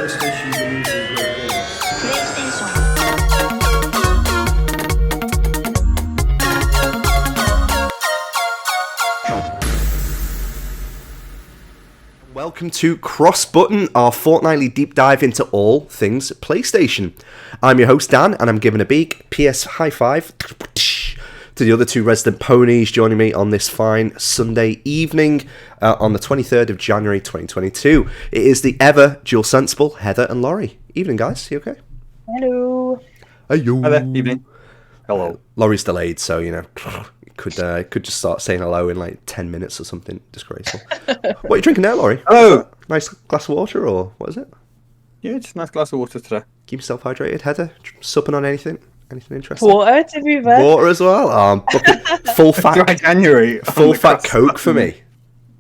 PlayStation games and great games. PlayStation. Welcome to CrossButton, our fortnightly deep dive into all things PlayStation. I'm your host Dan, and I'm giving a big PS high five to the other two resident ponies joining me on this fine Sunday evening on the 23rd of January 2022. It is the ever dual sensible Heather and Laurie. Evening, guys. You okay? Hello. Hello. Hi there. Evening. Hello. Laurie's delayed, so could just start saying hello in like 10 minutes or something. Disgraceful. What are you drinking now, Laurie? Hello. Nice glass of water, or what is it? Yeah, just a nice glass of water today. Keep yourself hydrated, Heather. Supping on anything? Anything interesting? Water, to be fair. Water as well. Oh, I'm booking full Dry fat, January. full fat Coke for me.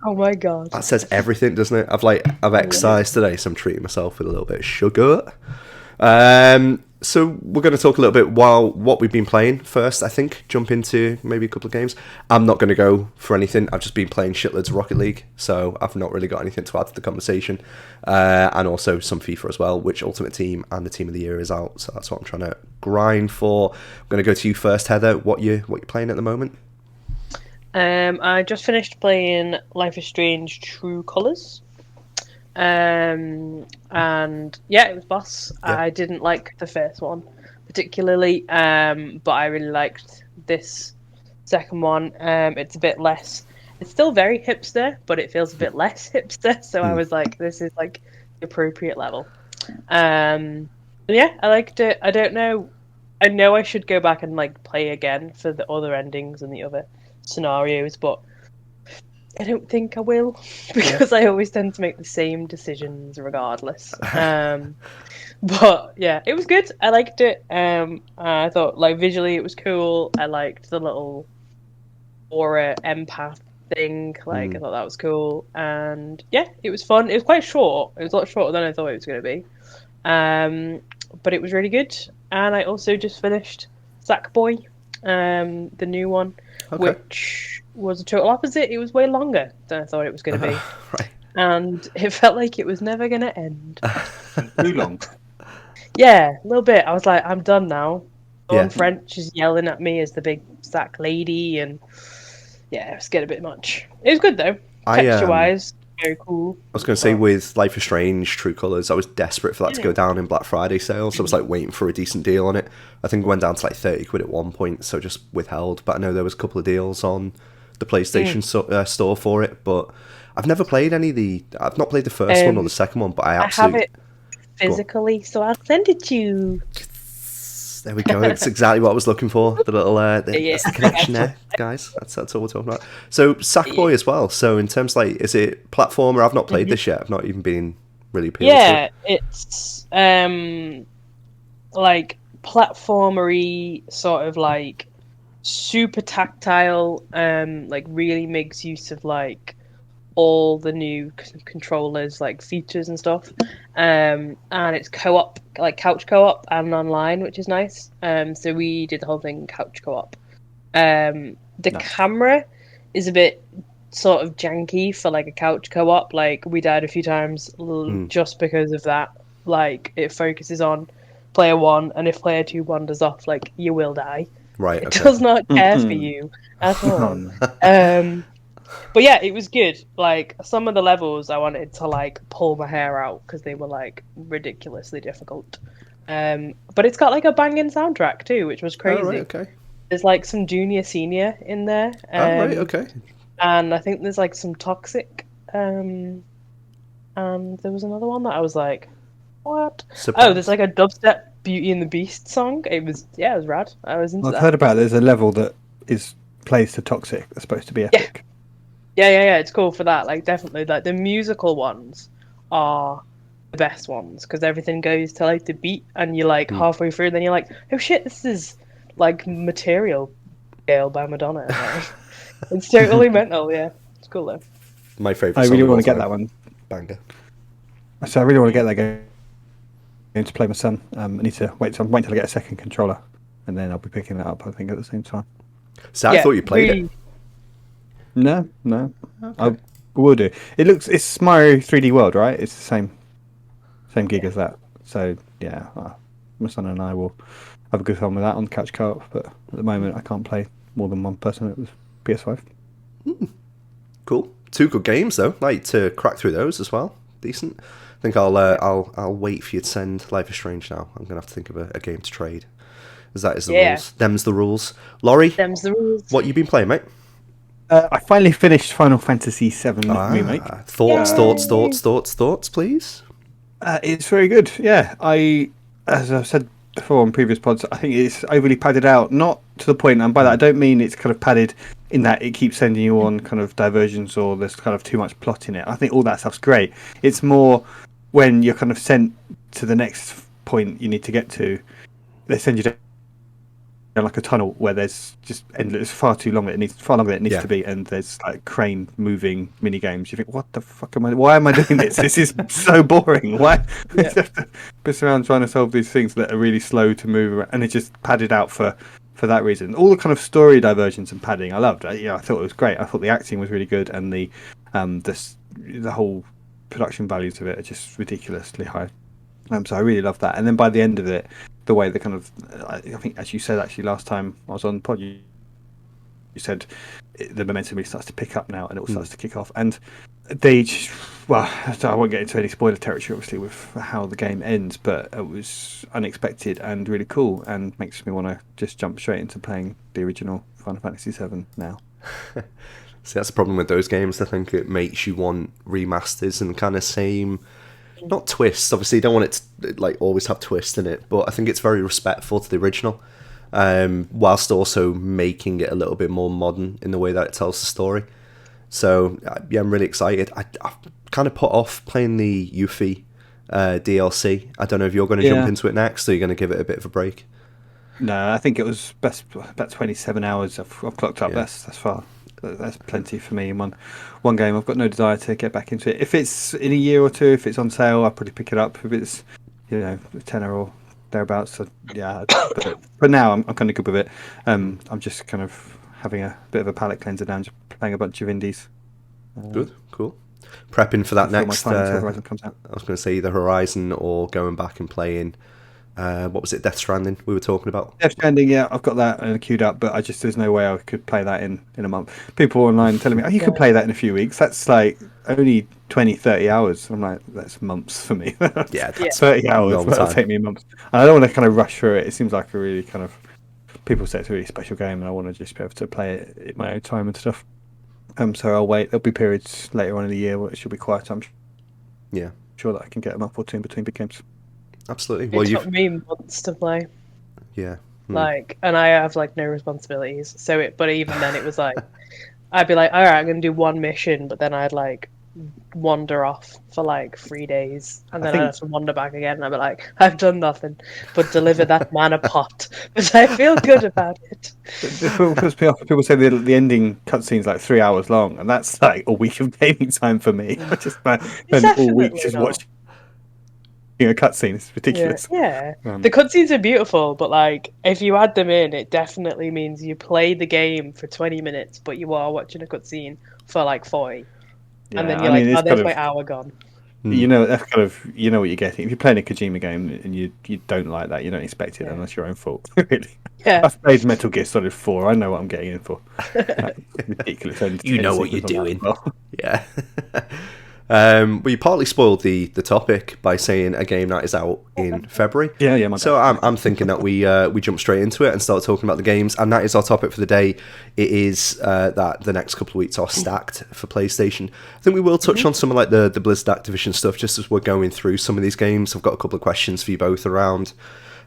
Oh my god. That says everything, doesn't it? I've exercised today, so I'm treating myself with a little bit of sugar. So we're going to talk a little bit while what we've been playing first. I think jump into maybe a couple of games. I'm not going to go for anything. I've just been playing shitloads of Rocket League, so I've not really got anything to add to the conversation. And also some FIFA as well, which Ultimate Team and the Team of the Year is out, so that's what I'm trying to grind for. I'm going to go to you first, Heather. What you playing at the moment? I just finished playing Life is Strange True Colors. And yeah, it was boss. Yeah. I didn't like the first one particularly, but I really liked this second one. It's a bit less, it's still very hipster, but it feels a bit less hipster, so I was like, this is like the appropriate level. Yeah, I liked it. I don't know, I know I should go back and like play again for the other endings and the other scenarios, but I don't think I will, because I always tend to make the same decisions regardless. But yeah, it was good. I liked it. I thought like visually it was cool. I liked the little aura empath thing. Like I thought that was cool. And yeah, it was fun. It was quite short. It was a lot shorter than I thought it was going to be. But it was really good. And I also just finished Sackboy, the new one, which was a total opposite. It was way longer than I thought it was going to be. Right. And it felt like it was never going to end. Too long. Yeah, a little bit. I was like, I'm done now. Yeah. French is yelling at me as the big sack lady, and yeah, it was getting a bit much. It was good though. Texture-wise, very cool. I was going to say, with Life is Strange True Colors, I was desperate for that to go down in Black Friday sales. I was like waiting for a decent deal on it. I think it went down to like 30 quid at one point, so just withheld. But I know there was a couple of deals on the PlayStation store for it, but I've never played any of the... I've not played the first one or the second one, but I absolutely... I have it physically, so I'll send it to you. There we go. That's exactly what I was looking for. The little... that's the connection there, guys. That's all we're talking about. So, Sackboy as well. So, in terms like, is it platformer? I've not played this yet. I've not even been really appealed to it. Yeah, it's like platformery, sort of like super tactile, like really makes use of like all the new controllers, like features and stuff, and it's co-op, like couch co-op and online, which is nice. So we did the whole thing couch co-op. The camera is a bit sort of janky for like a couch co-op. Like we died a few times just because of that. Like it focuses on player one, and if player two wanders off, like you will die. Right. It does not care for you at all. But yeah, it was good. Like some of the levels, I wanted to like pull my hair out because they were like ridiculously difficult. But it's got like a banging soundtrack too, which was crazy. Oh, right, okay. There's like some Junior Senior in there. Right, okay. And I think there's like some Toxic. And there was another one that I was like, what? Surprise. Oh, there's like a dubstep Beauty and the Beast song. It was rad. I was into I've that. heard about it. There's a level that plays to Toxic that's supposed to be epic. Yeah, it's cool for that. Like, definitely, like the musical ones are the best ones because everything goes to like the beat, and you're like halfway through, and then you're like, oh shit, this is like Material Girl by Madonna. Like, it's totally mental. Yeah, it's cool though. My favorite. I really want to get that that one. Banger. So I really want to get that game to play my son. I need to wait. So I'm waiting till I get a second controller, and then I'll be picking that up. I think at the same time. So I thought you played it. No. Okay. I will do. It's Mario 3D World, right? It's the same same gig as that. So yeah, my son and I will have a good fun with that on couch co-op. But at the moment, I can't play more than one person with PS5. Cool. 2 good games though. Like to crack through those as well. Decent. I think I'll wait for you to send Life is Strange now. I'm gonna have to think of a game to trade. As that is the rules. Them's the rules. Laurie, Them's the rules. what you been playing, mate? I finally finished Final Fantasy VII Remake. Thoughts, please. It's very good. Yeah, as I've said before on previous pods, I think it's overly padded out. Not to the point, and by that I don't mean it's kind of padded in that it keeps sending you on kind of diversions or there's kind of too much plot in it. I think all that stuff's great. It's more when you're kind of sent to the next point you need to get to, they send you down like a tunnel where there's just endless, far longer than it needs to be, and there's like crane moving mini games. You think, what the fuck why am I doing this? This is so boring. Why you have to piss around trying to solve these things that are really slow to move around, and it just padded out for that reason. All the kind of story diversions and padding I loved. I thought it was great. I thought the acting was really good, and the whole production values of it are just ridiculously high. So I really loved that. And then by the end of it, the way the kind of, I think as you said actually last time I was on the pod, you said the momentum really starts to pick up now and it all starts to kick off. And they just, well, I won't get into any spoiler territory obviously with how the game ends, but it was unexpected and really cool and makes me want to just jump straight into playing the original Final Fantasy VII now. See, that's the problem with those games. I think it makes you want remasters and kind of same, not twists. Obviously, you don't want it to like always have twists in it, but I think it's very respectful to the original, whilst also making it a little bit more modern in the way that it tells the story. So yeah, I'm really excited. I've kind of put off playing the Yuffie DLC. I don't know if you're going to jump into it next, or you're going to give it a bit of a break. No, I think it was about 27 hours. I've clocked up. That's far. That's plenty for me in one game. I've got no desire to get back into it. If it's in a year or two, if it's on sale, I'll probably pick it up. If it's tenner or thereabouts, so, yeah. But now I'm kind of good with it. I'm just kind of having a bit of a palate cleanser now, just playing a bunch of indies. Good, cool. Prepping for that next. Horizon comes out. I was going to say either Horizon or going back and playing. What was it? Death Stranding we were talking about. Death Stranding, yeah, I've got that queued up, but there's no way I could play that in a month. People online telling me, you can play that in a few weeks. That's like only 20-30 hours. I'm like, that's months for me. Yeah, 30 hours, that'll take me months. And I don't want to kind of rush through it. It seems like a really kind of, people say it's a really special game, and I want to just be able to play it at my own time and stuff. So I'll wait. There'll be periods later on in the year where it should be quiet. I'm sure that I can get a month or two in between big games. Absolutely. Well, it took me months to play. Yeah. And I have like no responsibilities. But even then, it was like I'd be like, all right, I'm gonna do one mission, but then I'd like wander off for like 3 days, and then I'd have to wander back again, and I'd be like, I've done nothing but deliver that man a pot, but I feel good about it. People say the ending cutscene's like 3 hours long, and that's like a week of gaming time for me. I just spend all week just watching a cutscene. It's ridiculous. Yeah. The cutscenes are beautiful, but like if you add them in, it definitely means you play the game for 20 minutes, but you are watching a cutscene for like 40. And then you're there's my hour gone. That's kind of what you're getting. If you're playing a Kojima game and you don't like that, you don't expect it unless your own fault. Really. Yeah. I've played Metal Gear Solid 4. I know what I'm getting in for. Ridiculous. You know what you're doing. Yeah. Well, you partly spoiled the topic by saying a game that is out in February. Yeah. So I'm thinking that we jump straight into it and start talking about the games, and that is our topic for the day. It is that the next couple of weeks are stacked for PlayStation. I think we will touch on some of like the Blizzard Activision stuff just as we're going through some of these games. I've got a couple of questions for you both around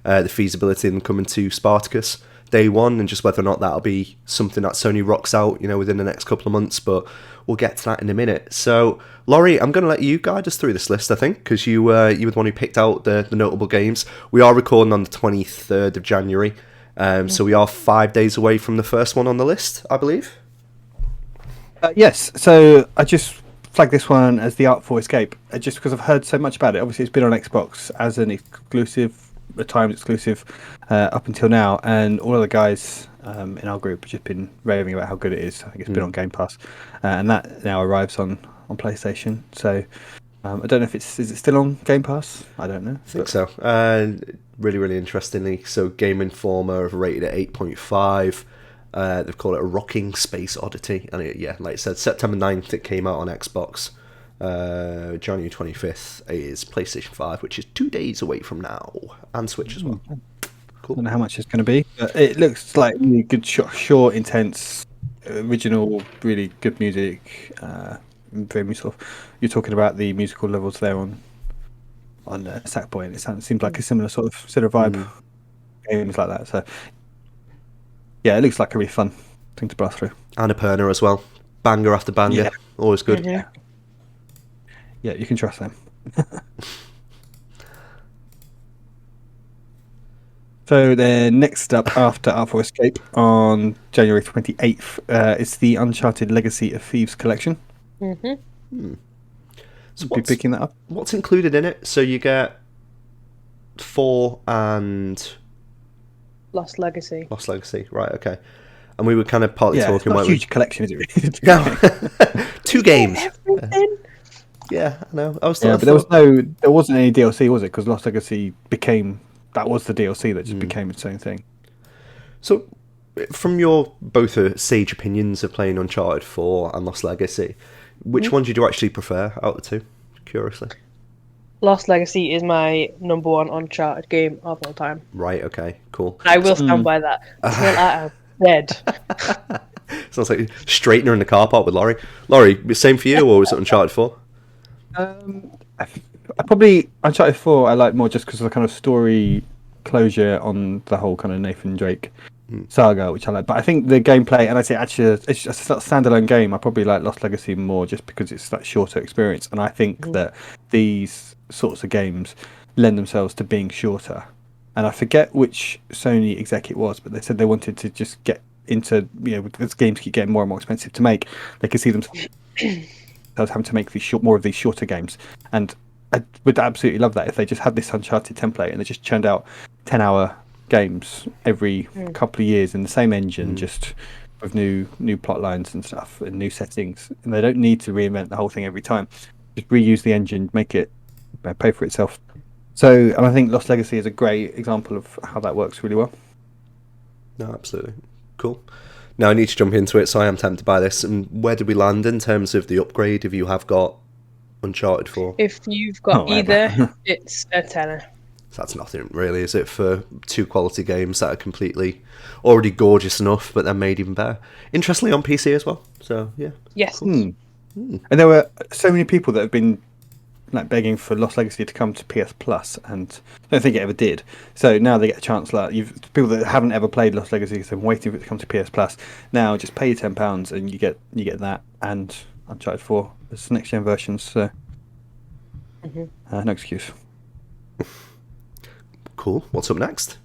the feasibility in coming to Spartacus day one, and just whether or not that'll be something that Sony rocks out, within the next couple of months. But we'll get to that in a minute. So, Laurie, I'm going to let you guide us through this list, I think, because you were the one who picked out the notable games. We are recording on the 23rd of January, so we are 5 days away from the first one on the list, I believe. Yes, so I just flagged this one as the Artful Escape, just because I've heard so much about it. Obviously, it's been on Xbox as an exclusive, a timed exclusive, up until now, and all of the guys in our group have just been raving about how good it is. I think it's been on Game Pass, and that now arrives on PlayStation. So I don't know if is it still on Game Pass? I don't know. I think so. Really, really interestingly, so Game Informer have rated it 8.5. They've called it a rocking space oddity, and like I said, September 9th it came out on Xbox. January 25th is PlayStation 5, which is 2 days away from now, and Switch as well. Cool. I don't know how much it's going to be, but it looks like really good, short, intense, original, really good music. Very sort of, you're talking about the musical levels there on Sackboy, and it seems like a similar sort of vibe games like that. So yeah, it looks like a really fun thing to blast through. Annapurna as well, banger after banger, always good. Yeah, you can trust them. So then next up after Art for Escape on January 28th is the Uncharted Legacy of Thieves collection. So be picking that up. What's included in it? So you get 4 and Lost Legacy. Right, okay. And we were kind of partly talking about about a huge collection, is it really? No. 2 games. Everything. Yeah, I know. I was but there wasn't any DLC, was it? Because Lost Legacy that was the DLC that just became its own thing. So, from your both sage opinions of playing Uncharted 4 and Lost Legacy, which one did you actually prefer out of the two? Curiously. Lost Legacy is my number 1 Uncharted game of all time. Right, okay, cool. I will stand by that until I am dead. Sounds like straightener in the car park with Laurie. Laurie, same for you, or was it Uncharted 4? I probably Uncharted 4 I like more just because of the kind of story closure on the whole kind of Nathan Drake saga, which I like. But I think the gameplay, and I'd say actually it's just a standalone game. I probably like Lost Legacy more just because it's that shorter experience. And I think that these sorts of games lend themselves to being shorter. And I forget which Sony exec it was, but they said they wanted to just get into, as games keep getting more and more expensive to make, they could see themselves having to make more of these shorter games. And I would absolutely love that if they just had this Uncharted template and they just churned out 10-hour games every couple of years in the same engine, just with new plot lines and stuff and new settings. And they don't need to reinvent the whole thing every time. Just reuse the engine, make it pay for itself. So, and I think Lost Legacy is a great example of how that works really well. No, absolutely. Cool. Now I need to jump into it, so I am tempted by this. And where did we land in terms of the upgrade if you have got Uncharted 4? If you've got either, it's a tenner. So that's nothing really, is it, for 2 quality games that are completely already gorgeous enough, but they're made even better. Interestingly, on PC as well. So yeah. Yes. And there were so many people that have been begging for Lost Legacy to come to PS Plus, and I don't think it ever did. So now they get a chance. People that haven't ever played Lost Legacy have been waiting for it to come to PS Plus. Now just pay your £10 and you get that and Uncharted 4 as next gen versions. So no excuse. Cool. What's up next?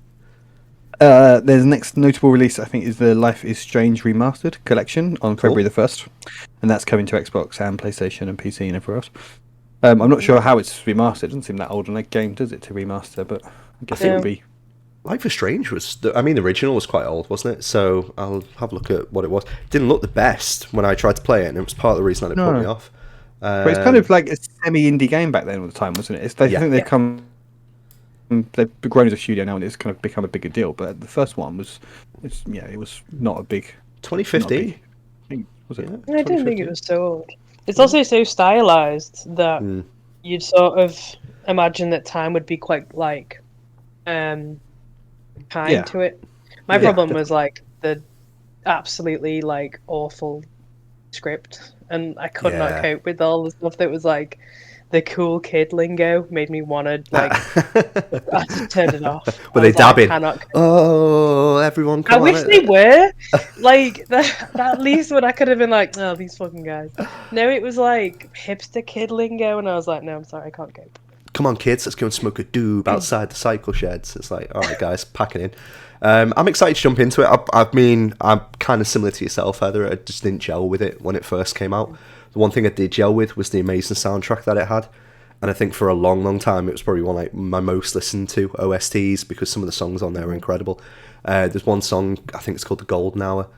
There's next notable release, I think, is the Life is Strange Remastered collection on February the 1st, and that's coming to Xbox and PlayStation and PC and everywhere else. I'm not sure how it's remastered. It doesn't seem that old on a game, does it, to remaster? But I guess it would be. Life is Strange the original was quite old, wasn't it? So I'll have a look at what it was. It didn't look the best when I tried to play it, and it was part of the reason that it put me off. But it's kind of like a semi-indie game back then all the time, wasn't it? I think they've grown as a studio now, and it's kind of become a bigger deal. But the first one it was not a big. 2015. Was it? I didn't think it was so old. It's also so stylized that you'd sort of imagine that time would be quite kind to it. My problem was the absolutely awful script, and I could not cope with all the stuff that was the cool kid lingo. Made me want to I just turned it off. Were they dabbing? Oh, everyone! Come I wish they were that. At least when I could have been oh, these fucking guys. No, it was hipster kid lingo, and I was like, no, I'm sorry, I can't cope. Come on, kids, let's go and smoke a doob outside the cycle sheds. It's all right, guys, packing in. I'm excited to jump into it. I'm kind of similar to yourself, Heather. I just didn't gel with it when it first came out. The one thing I did gel with was the amazing soundtrack that it had. And I think for a long, long time, it was probably one of my most listened to OSTs because some of the songs on there are incredible. There's one song, I think it's called The Golden Hour,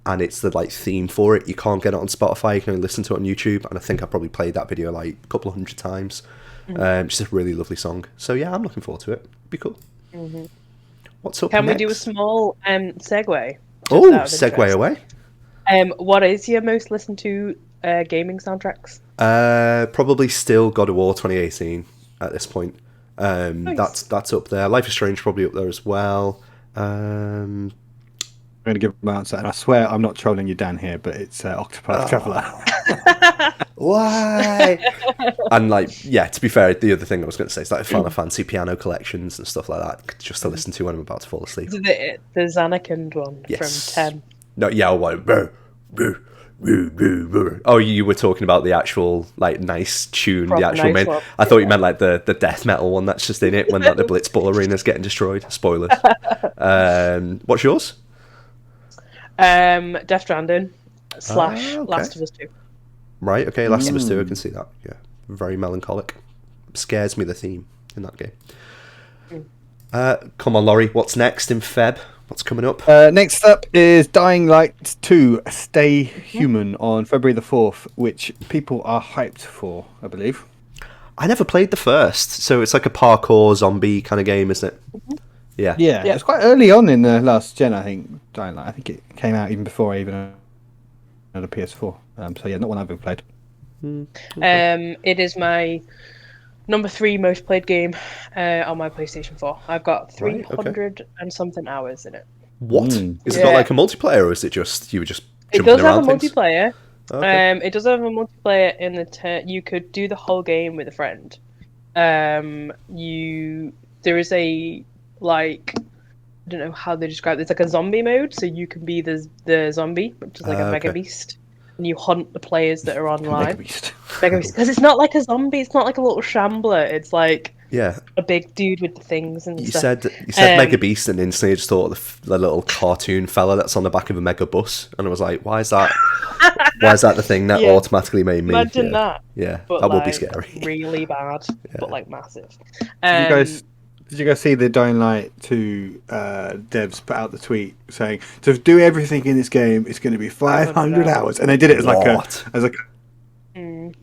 and it's the like theme for it. You can't get it on Spotify. You can only listen to it on YouTube, and I think I probably played that video like a couple of hundred times. It's just a really lovely song. So yeah, I'm looking forward to it. Be cool. What's up? Can next? we do a small segue? Oh, segue away. What is your most listened to gaming soundtracks? Probably still God of War 2018 at this point. Nice. That's up there. Life is Strange probably up there as well. I'm going to give my answer, and I swear I'm not trolling you down here, but it's Octopath Traveler. Why? And like, yeah, to be fair, the other thing I was going to say is like Final Fantasy piano collections and stuff like that, just to listen to when I'm about to fall asleep. The Zanarkand one Yes. from 10. No, yeah, oh, you were talking about the actual like nice tune, Proper the actual nice main. one. I thought you meant like the death metal one that's just in it when like the Blitzball arena's getting destroyed. Spoilers. What's yours? Death Stranding / okay. Last of Us 2. Right, okay, Last of Us 2, I can see that. Yeah, very melancholic. Scares me, the theme in that game. Come on, Laurie, what's next in Feb? What's coming up? Next up is Dying Light 2 Stay Human on February the 4th, which people are hyped for, I believe. I never played the first, so it's like a parkour zombie kind of game, isn't it? Yeah. Yeah, it's quite early on in the last gen, I think, Dying Light. I think it came out even before I even had a PS4. So yeah, not one I've ever played. It is my number 3 most played game on my PlayStation 4. I've got 300 and something hours in it. What? Is it got like a multiplayer, or is it just you were just It jumping does have around a things? multiplayer. Okay. It does have a multiplayer in the you could do the whole game with a friend. There is a like I don't know how they describe it. It's like a zombie mode, so you can be the zombie, which is like a mega beast, and you hunt the players that are online. Mega Beast. Mega beast, because it's not like a zombie. It's not like a little shambler. It's like Yeah. a big dude with the things and You stuff. said Mega Beast, and instantly I just thought of the little cartoon fella that's on the back of a mega bus, and I was like, why is that? Why is that the thing that Yeah. automatically made me? Imagine that. Yeah, But that would be like, scary. really bad, but like massive. Did you guys see the Dying Light 2 devs put out the tweet saying, to do everything in this game, it's going to be 500 hours. And they did it as like What? a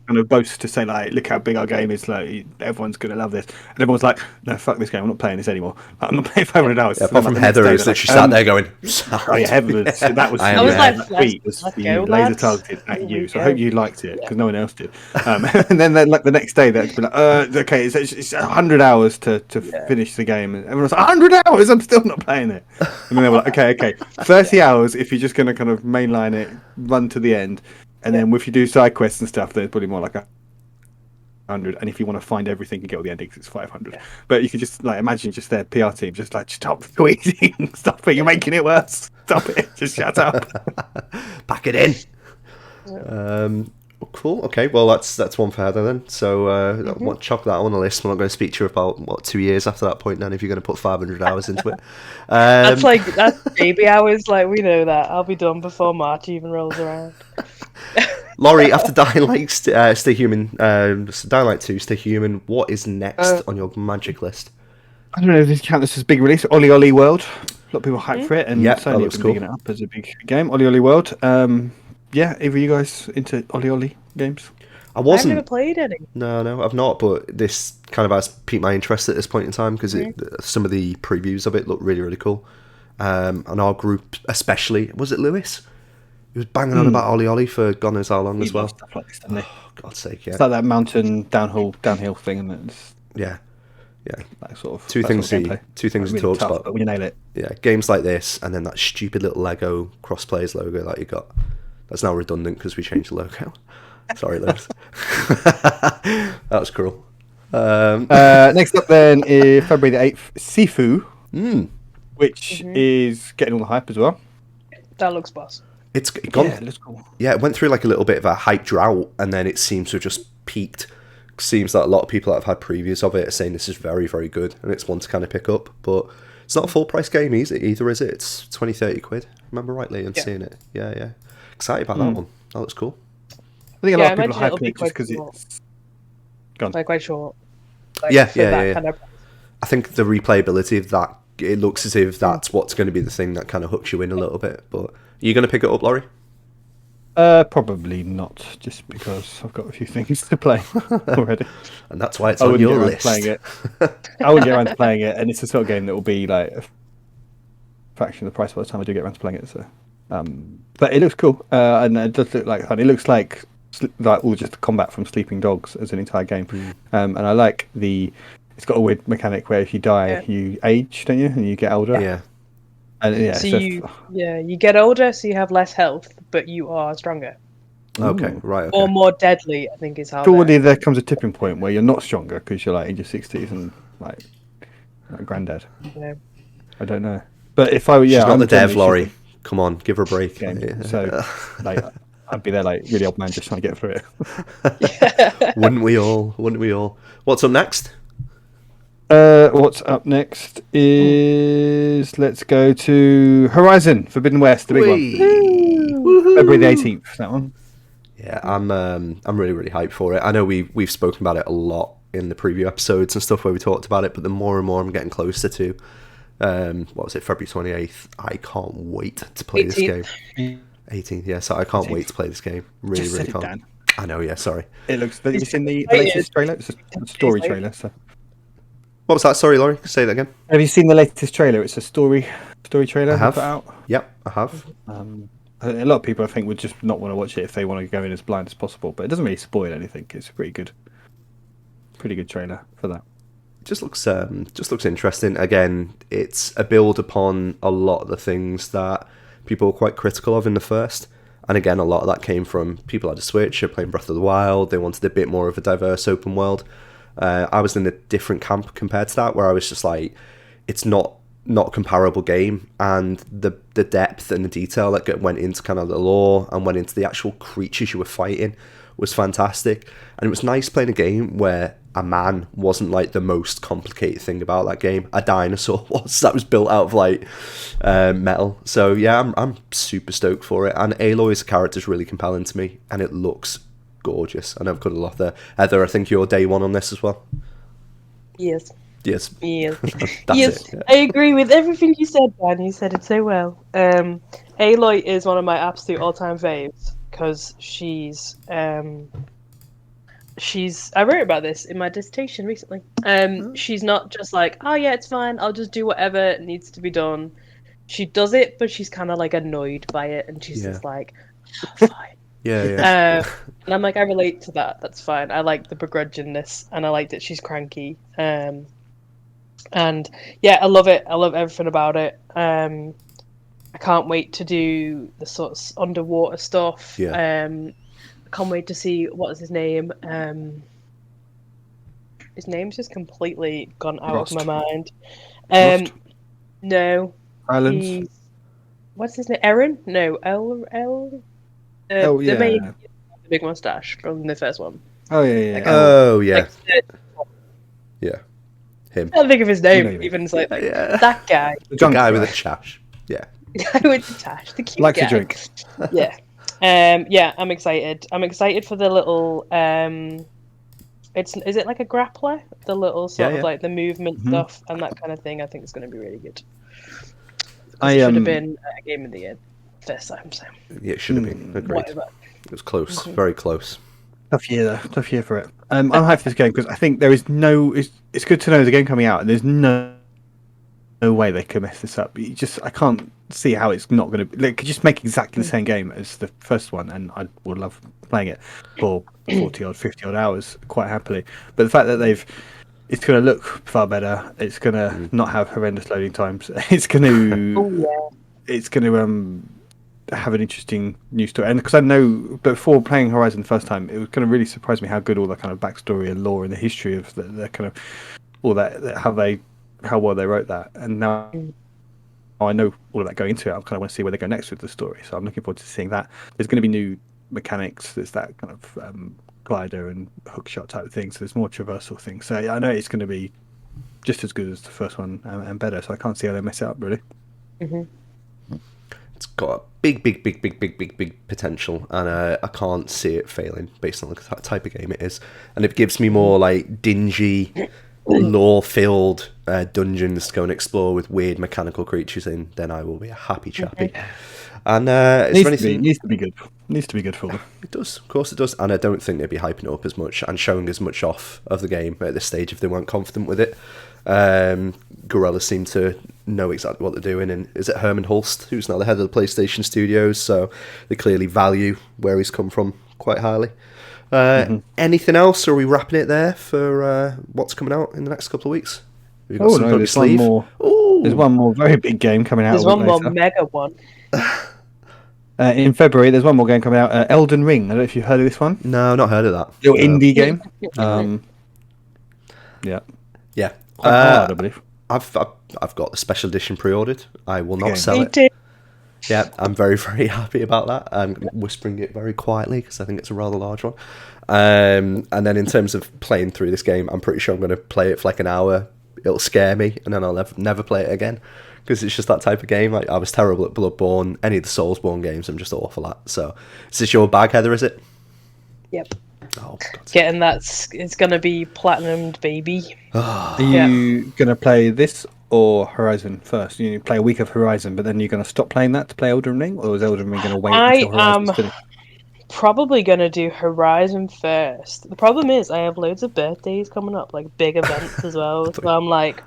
kind of boast to say, like, look how big our game is, like, everyone's going to love this. And everyone's like, no, fuck this game, I'm not playing this anymore. I'm not playing 500 hours. Yeah, apart from Heather, who's literally sat there going, oh yeah, Heather, that was I was like, that tweet was let's for go, you, laser lads. targeted at you. we So I go. hope you liked it because no one else did. And then like the next day they'd be like, okay, it's 100 hours to finish the game, and everyone's like, 100 hours, I'm still not playing it. And then they were like, okay, 30 hours if you're just going to kind of mainline it, run to the end, and then if you do side quests and stuff, then it's probably more like 100, and if you want to find everything and get all the endings, it's 500. But you could just like imagine just their PR team just like, stop tweeting, stop it, you're making it worse, stop it, just shut up. pack it in. Cool. Okay. Well, that's one for Heather then. So chuck that on the list. We're not going to speak to you about 2 years after that point. Then, if you're going to put 500 hours into it, That's baby hours. Like we know that. I'll be done before March even rolls around. Laurie, after Dying Light, Stay Human, Dying Light 2, Stay Human, what is next on your magic list? I don't know if this counts as a big release. Ollie Ollie World. A lot of people hype for it, and That Sony have looks been cool. bigging it up as a big game. Ollie Ollie World. Yeah, either you guys into Ollie Ollie games? I I've wasn't. never played any. No, I've not. But this kind of has piqued my interest at this point in time because some of the previews of it look really, really cool. And our group, especially, was it Lewis? He was banging on about Ollie Ollie for God knows how long as well. Stuff like this, doesn't he? Oh, God's sake, yeah. It's like that mountain downhill thing, and it's Yeah. like sort of Two that things sort he of gameplay. talks tough, about. but when you nail it. Yeah, games like this, and then that stupid little Lego Cross-Plays logo that you got. That's now redundant because we changed the logo. Sorry, Lewis. That was cruel. Next up then is February the 8th, Sifu, which is getting all the hype as well. That looks boss. It's gone. Yeah, let's go. Yeah, it went through like a little bit of a hype drought, and then it seems to have just peaked. Seems that a lot of people that have had previews of it are saying this is very, very good, and it's one to kind of pick up. But it's not a full price game either, is it? It's 20-30 quid. Remember rightly and seeing it. Yeah. Excited about that one. That looks cool. I think a lot of I people are imagine it'll hyping be it just quite because short. it's gone. Like quite short. Like, Yeah. Kind of... I think the replayability of that, it looks as if that's what's going to be the thing that kind of hooks you in a little bit. But you going to pick it up, Laurie? Probably not, just because I've got a few things to play already. And that's why it's I on wouldn't your get around to list. playing it. I wouldn't get around to playing it, and it's the sort of game that will be like a fraction of the price by the time I do get around to playing it. So, but it looks cool, and it does look like fun. It looks like all just the combat from Sleeping Dogs as an entire game, and I like it's got a weird mechanic where if you die, you age, don't you, and you get older. Yeah. And So you get older, so you have less health, but you are stronger. Okay, right. Okay. Or more deadly, I think is how. Surely there comes a tipping point where you're not stronger because you're like in your 60s and like granddad. Yeah. I don't know. But if I were, She's not I'm the dev, generally Laurie. shooting Come on, give her a break. game, so like I'd be there like really old man just trying to get through it. Wouldn't we all? Wouldn't we all? What's up next? What's up next is let's go to Horizon Forbidden West, the big one. February the 18th, that one. Yeah, I'm really, really hyped for it. I know we've spoken about it a lot in the preview episodes and stuff where we talked about it, but the more and more I'm getting closer to what was it, February 28th, I can't wait to play 18th. this game. 18th, yeah, so I can't wait to play this game. Really, Just really said it, can't. Dan. I know, yeah, sorry. It looks. Have you seen the latest trailer? It's a story trailer. So. What was that? Sorry, Laurie, say that again. Have you seen the latest trailer? It's a story trailer. I have. Put out. Yep, I have. A lot of people, I think, would just not want to watch it if they want to go in as blind as possible. But it doesn't really spoil anything. It's a pretty good trailer for that. Just looks interesting. Again, it's a build upon a lot of the things that people were quite critical of in the first. And again, a lot of that came from people had a Switch, are playing Breath of the Wild. They wanted a bit more of a diverse open world. I was in a different camp compared to that, where I was just like, it's not a comparable game, and the depth and the detail that went into kind of the lore and went into the actual creatures you were fighting was fantastic. And it was nice playing a game where a man wasn't like the most complicated thing about that game. A dinosaur that was built out of like metal. So yeah, I'm super stoked for it. And Aloy's character is really compelling to me, and it looks gorgeous. I know I've got a lot there. Heather, I think you're day one on this as well. Yes. Yes. Yes. That's yes. it. Yeah. I agree with everything you said, Dan. You said it so well. Aloy is one of my absolute all-time faves because she's. I wrote about this in my dissertation recently. She's not just like, oh yeah, it's fine. I'll just do whatever needs to be done. She does it, but she's kind of like annoyed by it, and she's just like, oh, fine. Yeah. And I'm like, I relate to that. That's fine. I like the begrudgingness, and I like that she's cranky. And yeah, I love it. I love everything about it. I can't wait to do the sort of underwater stuff. Yeah. I can't wait to see what is his name. His name's just completely gone out Lost. of my mind. Lost? No. Islands? What's his name? Aaron? No, El. Oh yeah. The main, the big mustache from the first one. Oh yeah. Like, Oh yeah. Yeah. Him. I can't think of his name. You know what you Even it's like Yeah. that guy. The guy with the chash. Yeah. The guy with the tash. The cute Likes guy. a drink. Yeah. Yeah, I'm excited. I'm excited for the little is it like a grappler? The little sort of like the movement stuff and that kind of thing. I think it's going to be really good. It should have been a game of the year first time. So Yeah, it should have been. Agreed. whatever. It was close. Very close. Tough year though. Tough year for it. I'm hyped for this game because I think there is no. It's good to know the game coming out, and there's no way they could mess this up. I can't see how it's not going to. They could just make exactly the same game as the first one, and I would love playing it for 40 odd, 50 odd hours quite happily. But the fact that it's going to look far better. It's going to not have horrendous loading times. It's going to. It's going to have an interesting new story, and because I know before playing Horizon the first time, it was kind of really surprised me how good all the kind of backstory and lore and the history of the kind of all that how well they wrote that, and now I know all of that going into it. I kind of want to see where they go next with the story, so I'm looking forward to seeing that. There's going to be new mechanics. There's that kind of glider and hook shot type of thing, so there's more traversal things. So I know it's going to be just as good as the first one and better. So I can't see how they mess it up really. It's got a big potential, and I can't see it failing based on the type of game it is. And if it gives me more like dingy, lore-filled dungeons to go and explore with weird mechanical creatures in, then I will be a happy chappy. And is there anything? Needs to be good. Needs to be good for them. It does, of course it does. And I don't think they'd be hyping it up as much and showing as much off of the game at this stage if they weren't confident with it. Gorilla seem to know exactly what they're doing, and is it Herman Hulst who's now the head of the PlayStation Studios? So they clearly value where he's come from quite highly. Anything else, or are we wrapping it there for what's coming out in the next couple of weeks? Have you got something up your sleeve? There's one more very big game coming out. There's one more mega one. In February, there's one more game coming out, Elden Ring. I don't know if you've heard of this one. No, not heard of that. Little indie game. Yeah. Yeah. Quite hard, I believe. I've got the special edition pre-ordered. I will not sell it. Yeah, I'm very, very happy about that. I'm whispering it very quietly because I think it's a rather large one. And then in terms of playing through this game, I'm pretty sure I'm going to play it for like an hour. It'll scare me, and then I'll never play it again. Because it's just that type of game. Like, I was terrible at Bloodborne. Any of the Soulsborne games, I'm just awful at. So, is this your bag, Heather, is it? Yep. Oh, God. Getting that, it's going to be platinumed, baby. Are you going to play this or Horizon first? You play a week of Horizon, but then you're going to stop playing that to play Elden Ring? Or is Elden Ring going to wait until Horizon's finished? Probably going to do Horizon first. The problem is I have loads of birthdays coming up, like big events as well. So I'm like...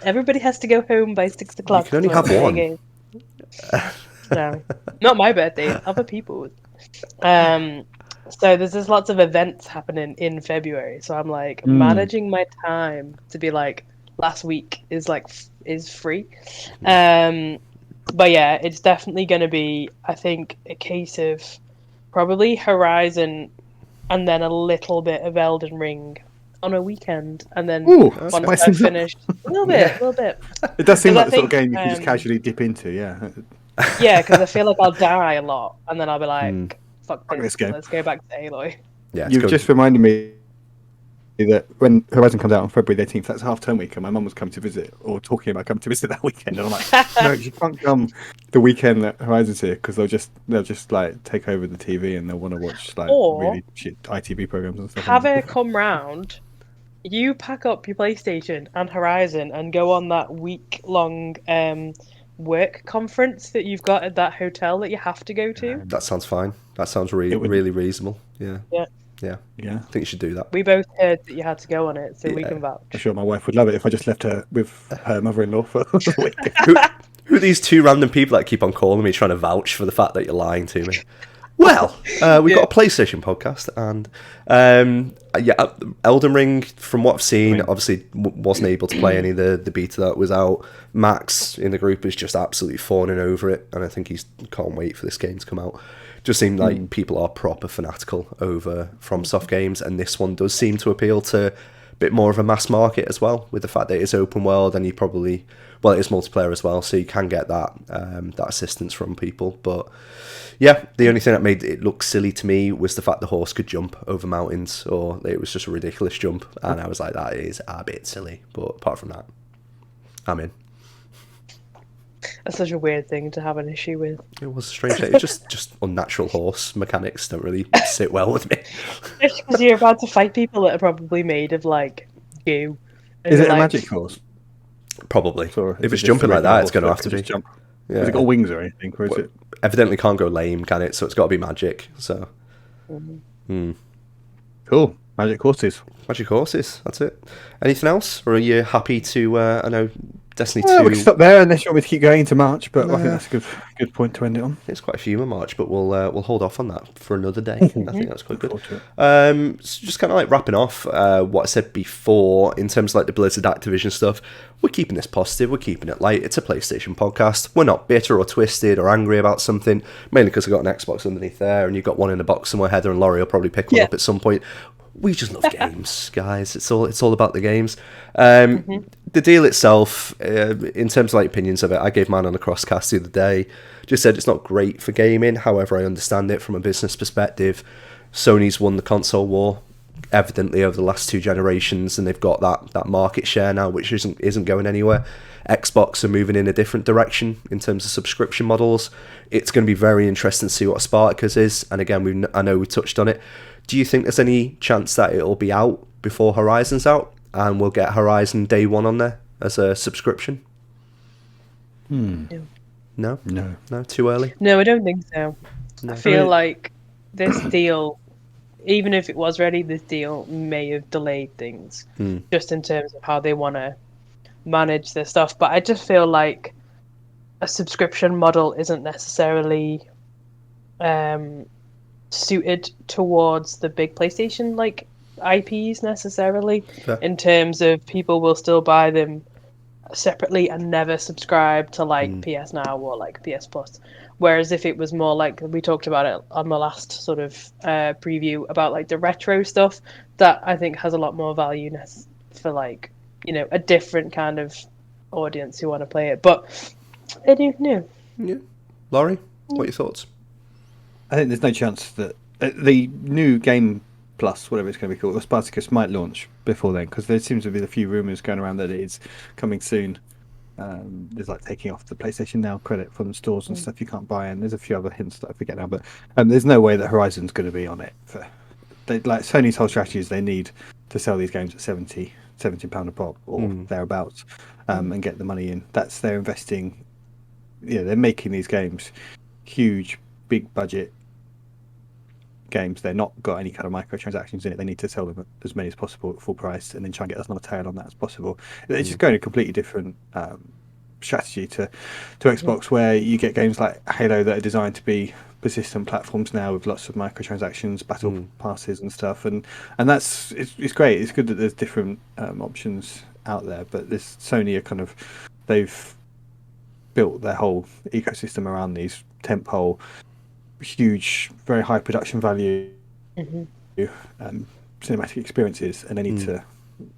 Everybody has to go home by 6 o'clock. You can only have one. No, not my birthday. Other people's. So there's lots of events happening in February. So I'm like managing my time to be like last week is free. But yeah, it's definitely going to be, I think, a case of probably Horizon and then a little bit of Elden Ring on a weekend, and then once I've finished, a little bit. It does seem like the sort of game you can just casually dip into, yeah. Yeah, because I feel like I'll die a lot, and then I'll be like, fuck this game. Let's go back to Aloy. Yeah, you've just reminded me that when Horizon comes out on February the 18th, that's half-term week, and my mum was coming to visit, or talking about coming to visit that weekend, and I'm like, no, you can't come the weekend that Horizon's here, because they'll just like take over the TV, and they'll want to watch like really shit ITV programs and stuff. Have her come round. You pack up your PlayStation and Horizon and go on that week-long work conference that you've got at that hotel that you have to go to. That sounds fine. That sounds really reasonable. Yeah. I think you should do that. We both heard that you had to go on it, so we can vouch. I'm sure my wife would love it if I just left her with her mother-in-law for a week. Who are these two random people that keep on calling me trying to vouch for the fact that you're lying to me? Well, we've got a PlayStation podcast, and Elden Ring, from what I've seen, obviously wasn't able to play any of the beta that was out. Max in the group is just absolutely fawning over it, and I think he can't wait for this game to come out. Just seemed like people are proper fanatical over FromSoft games, and this one does seem to appeal to a bit more of a mass market as well, with the fact that it's open world, and it is multiplayer as well, so you can get that assistance from people. But yeah, the only thing that made it look silly to me was the fact the horse could jump over mountains, or it was just a ridiculous jump, and I was like, that is a bit silly. But apart from that, I'm in. That's such a weird thing to have an issue with. It was strange. It's just unnatural horse mechanics don't really sit well with me. It's because you're about to fight people that are probably made of like goo. Is it a magic horse? Probably. If it's jumping like that, it's going to have to be. Jump. Yeah. Has it got wings or anything? Or is it... Evidently can't go lame, can it? So it's got to be magic. So. Cool. Magic horses. Magic horses. That's it. Anything else? Or are you happy to? I know Destiny 2. We can stop there unless you want me to keep going into March, but I think that's a good point to end it on. There's quite a few in March, but we'll hold off on that for another day. I think that's quite good. So just kind of like wrapping off what I said before in terms of like the Blizzard Activision stuff. We're keeping this positive. We're keeping it light. It's a PlayStation podcast. We're not bitter or twisted or angry about something, mainly because I've got an Xbox underneath there, and you've got one in a box somewhere. Heather and Laurie will probably pick one up at some point. We just love games, guys. It's all about the games. The deal itself, in terms of like opinions of it, I gave mine on the Crosscast the other day. Just said it's not great for gaming. However, I understand it from a business perspective. Sony's won the console war, evidently over the last 2 generations, and they've got that market share now, which isn't going anywhere. Xbox are moving in a different direction in terms of subscription models. It's going to be very interesting to see what Spartacus is. And again, I know we touched on it. Do you think there's any chance that it'll be out before Horizon's out, and we'll get Horizon day one on there as a subscription? Yeah. No, No. too early. No, I don't think so. No. I feel like this deal, even if it was ready, this deal may have delayed things just in terms of how they want to manage their stuff. But I just feel like a subscription model isn't necessarily suited towards the big PlayStation like IPs necessarily. Fair. In terms of people will still buy them separately and never subscribe to like PS Now or like PS Plus. Whereas if it was more like we talked about it on the last sort of preview about like the retro stuff, that I think has a lot more value for like, you know, a different kind of audience who want to play it. But I don't know. Yeah. Laurie, what are your thoughts? I think there's no chance that the new Game Plus, whatever it's going to be called, or Spartacus, might launch before then, because there seems to be a few rumours going around that it is coming soon. There's like taking off the PlayStation Now credit from the stores and stuff you can't buy, and there's a few other hints that I forget now. But there's no way that Horizon's going to be on it. Like Sony's whole strategy is they need to sell these games at £70 a pop or thereabouts, and get the money in. That's they're investing. They're making these games huge, big budget games. They're not got any kind of microtransactions in it. They need to sell them at as many as possible at full price and then try and get as long a tail on that as possible. It's just going a completely different strategy to Xbox, where you get games like Halo that are designed to be persistent platforms now with lots of microtransactions, battle passes and stuff, and that's it's great. It's good that there's different options out there, but this Sony are they've built their whole ecosystem around these tentpole, huge, very high production value cinematic experiences, and they need to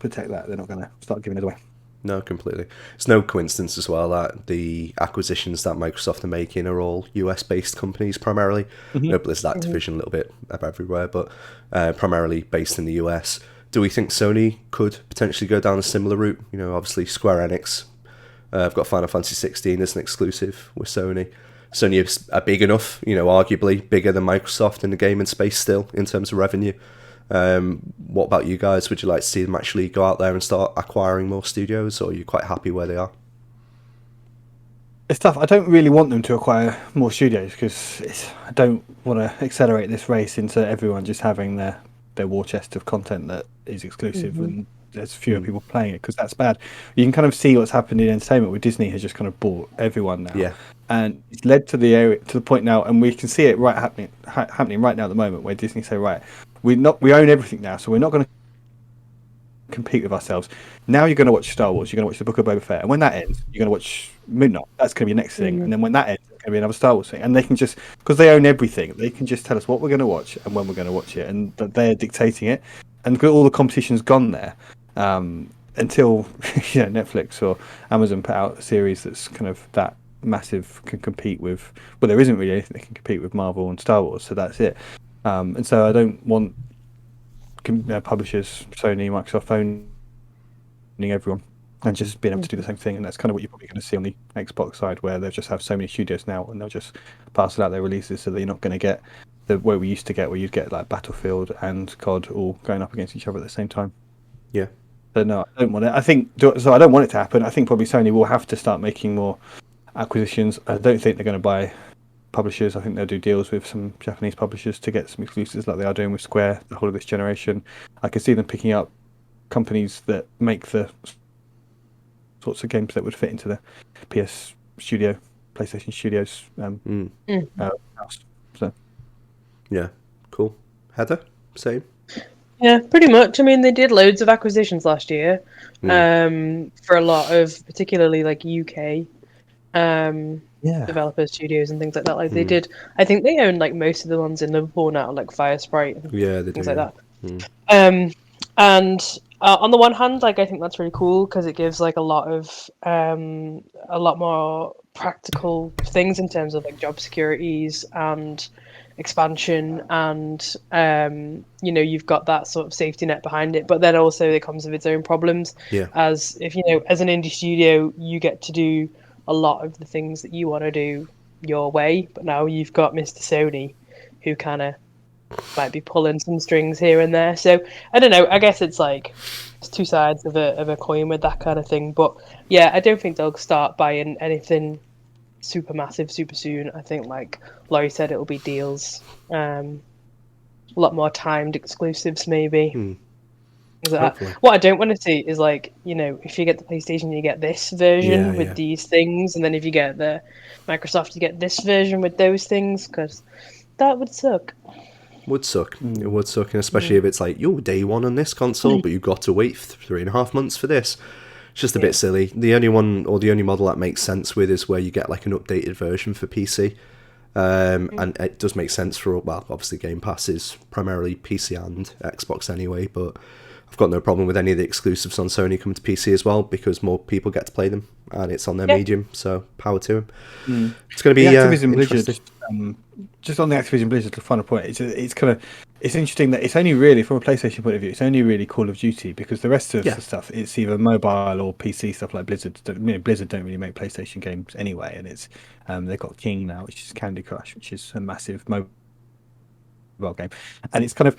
protect that. They're not going to start giving it away. No, completely. It's no coincidence as well that the acquisitions that Microsoft are making are all US-based companies primarily. Blizzard Activision a little bit of everywhere, but primarily based in the US. Do we think Sony could potentially go down a similar route? You know, obviously Square Enix have got Final Fantasy 16 as an exclusive with Sony. Sony are big enough, you know, arguably bigger than Microsoft in the gaming space still in terms of revenue. What about you guys? Would you like to see them actually go out there and start acquiring more studios, or are you quite happy where they are? It's tough. I don't really want them to acquire more studios because I don't want to accelerate this race into everyone just having their war chest of content that is exclusive and there's fewer people playing it, because that's bad. You can kind of see what's happened in entertainment where Disney has just kind of bought everyone now. Yeah. And it's led to the point now, and we can see it happening right now at the moment, where Disney say, right, we own everything now, so we're not going to compete with ourselves. Now you're going to watch Star Wars, you're going to watch the Book of Boba Fett, and when that ends, you're going to watch Moon Knight. That's going to be the next thing, and then when that ends, it's going to be another Star Wars thing. And they can just, because they own everything, they can just tell us what we're going to watch and when we're going to watch it, and they're dictating it. And all the competition's gone there. Until Netflix or Amazon put out a series that's kind of that massive, can compete with, well, there isn't really anything that can compete with Marvel and Star Wars, so that's it. And so I don't want publishers, Sony, Microsoft owning everyone and just being able to do the same thing. And that's kind of what you're probably going to see on the Xbox side, where they'll just have so many studios now and they'll just parcel out their releases, so that you're not going to get the way we used to get, where you'd get like Battlefield and COD all going up against each other at the same time. Yeah. So no, I don't want it. I don't want it to happen. I think probably Sony will have to start making more acquisitions. I don't think they're going to buy publishers. I think they'll do deals with some Japanese publishers to get some exclusives, like they are doing with Square the whole of this generation. I can see them picking up companies that make the sorts of games that would fit into the PS Studio, PlayStation Studios house. So yeah, cool. Heather, same. Yeah, pretty much. I mean, they did loads of acquisitions last year, for a lot of particularly like UK developer studios and things like that. Like they did, I think they own like most of the ones in Liverpool now, like Firesprite and things like that. And on the one hand, like I think that's really cool because it gives like a lot more practical things in terms of like job securities and expansion, and you've got that sort of safety net behind it. But then also it comes with its own problems. As if as an indie studio, you get to do a lot of the things that you want to do your way, but now you've got Mr. Sony, who kind of might be pulling some strings here and there. So I don't know. I guess it's two sides of a coin with that kind of thing. But yeah, I don't think they'll start buying anything super massive, super soon. I think, like Laurie said, it'll be deals. A lot more timed exclusives, maybe. Things like that. Hopefully. What I don't want to see is, like, you know, if you get the PlayStation, you get this version with these things, and then if you get the Microsoft, you get this version with those things, because that would suck. Would suck. It would suck, and especially if it's like, you're day one on this console, but you've got to wait 3.5 months for this. It's just a bit silly. The only one, or the only model that makes sense with is where you get like an updated version for PC. And it does make sense for, well, obviously Game Pass is primarily PC and Xbox anyway, but I've got no problem with any of the exclusives on Sony coming to PC as well, because more people get to play them, and it's on their medium, so power to them. It's going to be Activision interesting. Blizzard, just on the Activision Blizzard, the final point, it's kind of, it's interesting that it's only really, from a PlayStation point of view, it's only really Call of Duty, because the rest of the stuff, it's either mobile or PC stuff like Blizzard. Blizzard don't really make PlayStation games anyway, and it's they've got King now, which is Candy Crush, which is a massive mobile game, and it's kind of,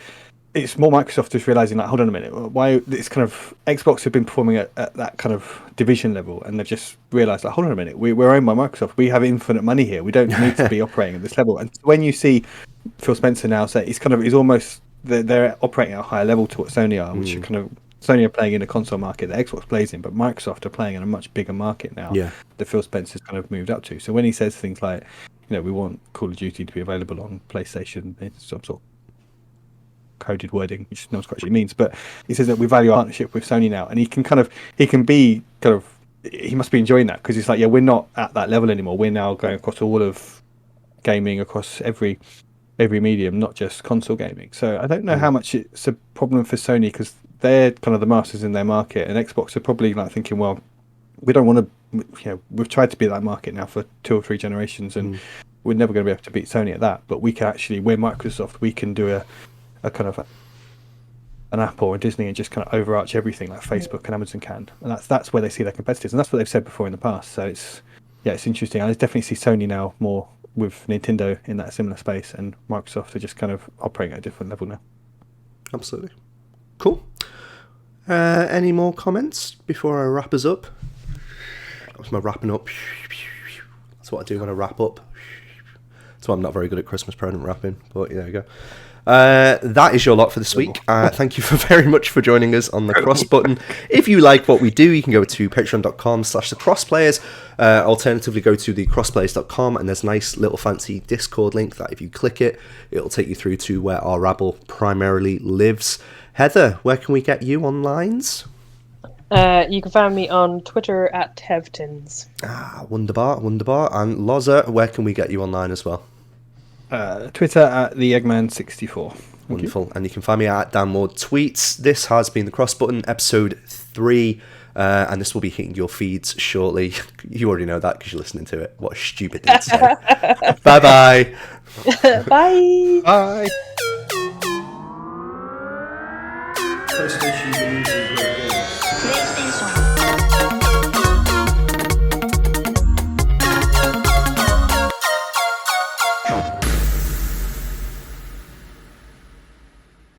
it's more Microsoft just realizing, like, hold on a minute, why it's kind of, Xbox have been performing at that kind of division level, and they've just realized, like, hold on a minute, we're owned by Microsoft, we have infinite money here, we don't need to be operating at this level. And when you see Phil Spencer now say, it's almost, they're operating at a higher level to what Sony are, which are kind of, Sony are playing in a console market that Xbox plays in, but Microsoft are playing in a much bigger market now that Phil Spencer's kind of moved up to. So when he says things like, you know, we want Call of Duty to be available on PlayStation, it's some sort of coded wording, which no one's quite sure what it means, but he says that we value our partnership with Sony now, and he must be enjoying that, because he's like, yeah, we're not at that level anymore, we're now going across all of gaming, across every medium, not just console gaming. So I don't know how much it's a problem for Sony, because they're kind of the masters in their market, and Xbox are probably like thinking, well, we don't want to, you know, we've tried to be that market now for 2 or 3 generations, and we're never going to be able to beat Sony at that, but we can actually, we're Microsoft, we can do a kind of an Apple or Disney and just kind of overarch everything like Facebook and Amazon can, and that's where they see their competitors, and that's what they've said before in the past. So it's interesting. I definitely see Sony now more with Nintendo in that similar space, and Microsoft are just kind of operating at a different level now. Absolutely. Cool. Any more comments before I wrap us up? That was my wrapping up. That's what I do when I wrap up. That's why I'm not very good at Christmas present wrapping, but there you go. That is your lot for this week. Thank you very much for joining us on the CrossButton. If you like what we do, you can go to patreon.com/thecrossplayers. Alternatively, go to thecrossplayers.com, and there's a nice little fancy Discord link that if you click it, it'll take you through to where our rabble primarily lives. Heather, where can we get you online? You can find me on Twitter at Tevtins. Wunderbar. And Loza, where can we get you online as well? Twitter at the Eggman64. Wonderful. And you can find me at Dan Ward Tweets. This has been the CrossButton episode 3, and this will be hitting your feeds shortly. You already know that because you're listening to it. What a stupid thing to say. Bye-bye. Bye. Bye. PlayStation.